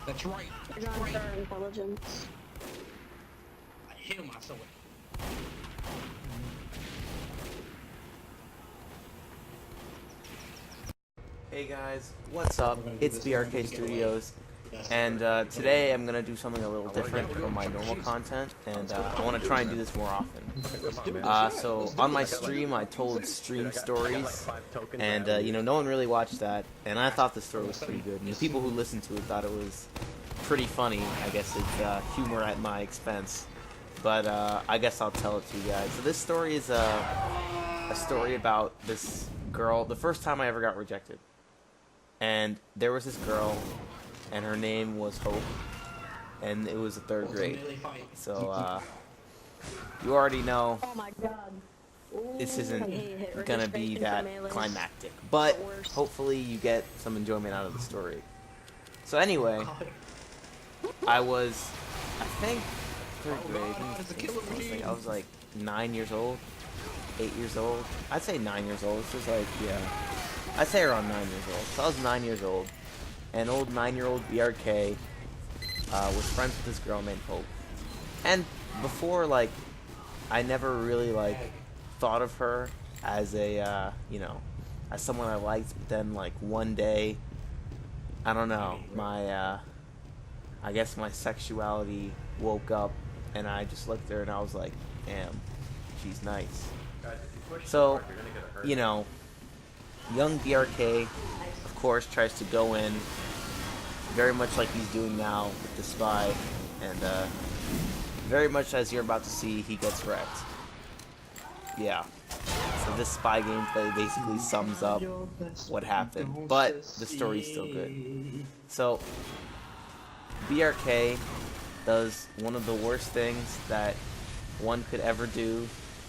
That's right. They're That's not right. their intelligence. I hit him. I saw it. Hey guys, what's up? It's BRK Studios, and today I'm gonna do something a little different from my normal content, and I want to try and do this more often. So on my stream, I told stream stories, and you know, no one really watched that, and I thought the story was pretty good, and the people who listened to it thought it was pretty funny. I guess it's humor at my expense, but I guess I'll tell it to you guys. So this story is a story about this girl. The first time I ever got rejected. And there was this girl, and her name was Hope, and it was the third grade. So, you already know Oh my god. Ooh, this I isn't hate hit gonna be registration that for melees. climactic, but The worst. hopefully you get some enjoyment out of the story. So anyway, I was, I think, third grade. I was like 9 years old, 8 years old. I'd say 9 years old. This was like, yeah. I'd say around 9 years old. So I was 9 years old. And old 9-year-old BRK was friends with this girl named Hope. And before, like, I never really, like, thought of her as a, you know, as someone I liked. But then, like, one day, I don't know, my, I guess my sexuality woke up. And I just looked at her and I was like, damn, she's nice. So, you know, young BRK, of course, tries to go in very much like he's doing now with the spy, and very much as you're about to see, he gets wrecked. Yeah. So this spy gameplay basically sums up what happened, but the story's still good. So, BRK does one of the worst things that one could ever do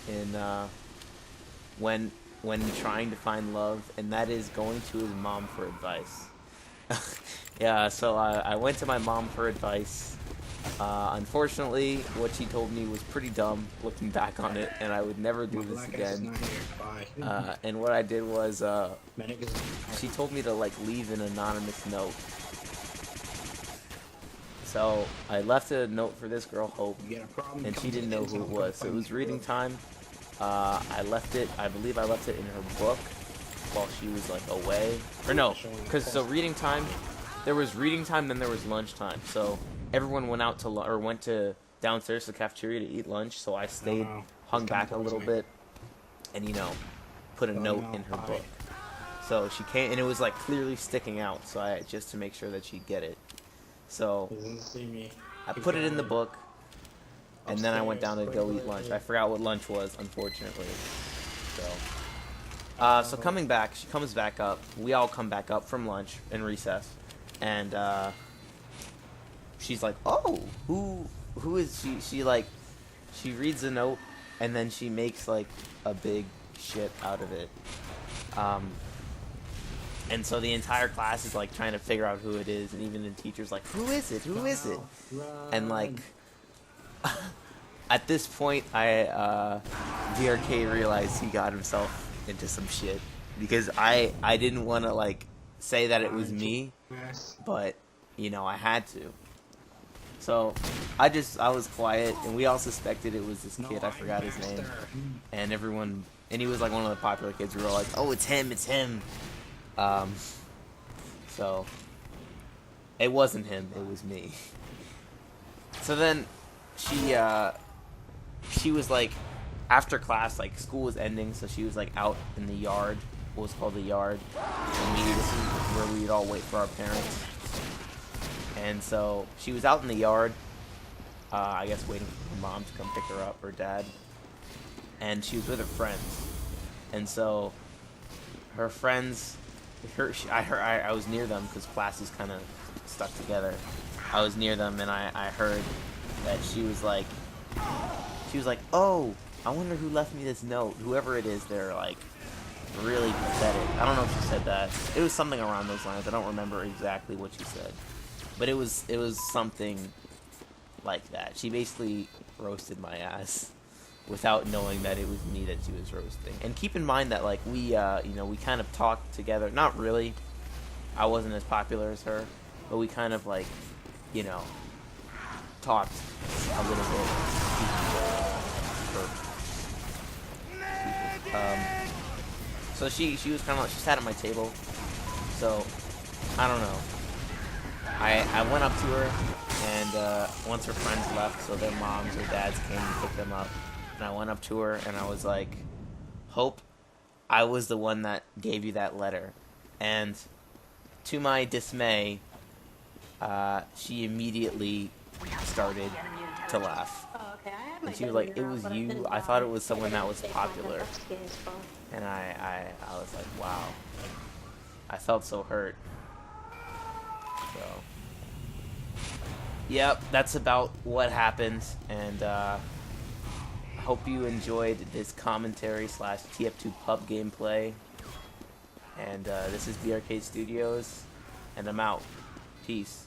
in when trying to find love, and that is going to his mom for advice. Yeah, so I went to my mom for advice. Unfortunately, what she told me was pretty dumb, looking back on it, and I would never do this again. And what I did was, she told me to, like, leave an anonymous note. So I left a note for this girl, Hope, and she didn't know who it was. So it was reading time. I believe I left it in her book while she was, like, away. Or no, so reading time, there was reading time, then there was lunch time. So everyone went out to, went to downstairs to the cafeteria to eat lunch, so I stayed, hung back a little bit, and, you know, put a note in her book. So she came, and it was, like, clearly sticking out, so just to make sure that she'd get it. So I put it in the book, and then I went down to go eat lunch. I forgot what lunch was, unfortunately. So coming back, she comes back up. We all come back up from lunch in recess, and she's like, "Oh, who is she?" She reads the note, and then she makes, like, a big shit out of it. And so the entire class is, like, trying to figure out who it is, and even the teacher's like, "Who is it? Who is it?" And, like, at this point, DRK realized he got himself into some shit, because I didn't want to, like, say that it was me, but, you know, I had to. So I was quiet, and we all suspected it was this kid. I forgot his name, and he was, like, one of the popular kids. We were all like, "Oh, it's him, it's him." So it wasn't him, it was me. So then she was, like, after class, like, school was ending, so she was, like, out in the yard, what was called the yard, and this is where we'd all wait for our parents. And so she was out in the yard, I guess waiting for her mom to come pick her up, or dad, and she was with her friends. And so her friends, I was near them because classes kind of stuck together. I was near them, and I heard that she was like, "Oh, I wonder who left me this note. Whoever it is, they're, like, really pathetic." I don't know if she said that. It was something around those lines. I don't remember exactly what she said, but it was something like that. She basically roasted my ass without knowing that it was me that she was roasting. And keep in mind that, like, we kind of talked together. Not really. I wasn't as popular as her, but we kind of, like, you know, talked a little bit. So she was kind of like, she sat at my table. So I don't know. I went up to her, and once her friends left, so their moms or dads came and picked them up, and I went up to her and I was like, Hope, I was the one that gave you that letter. And to my dismay, she immediately started to laugh. Oh, okay. I had my And she was day like, it now, was but I've you? been I thought it down. was someone that was Stay home, popular. investigate as well. And I was like, wow. I felt so hurt. So, yep, that's about what happened. And hope you enjoyed this commentary / TF2 pub gameplay. And this is BRK Studios, and I'm out. Peace.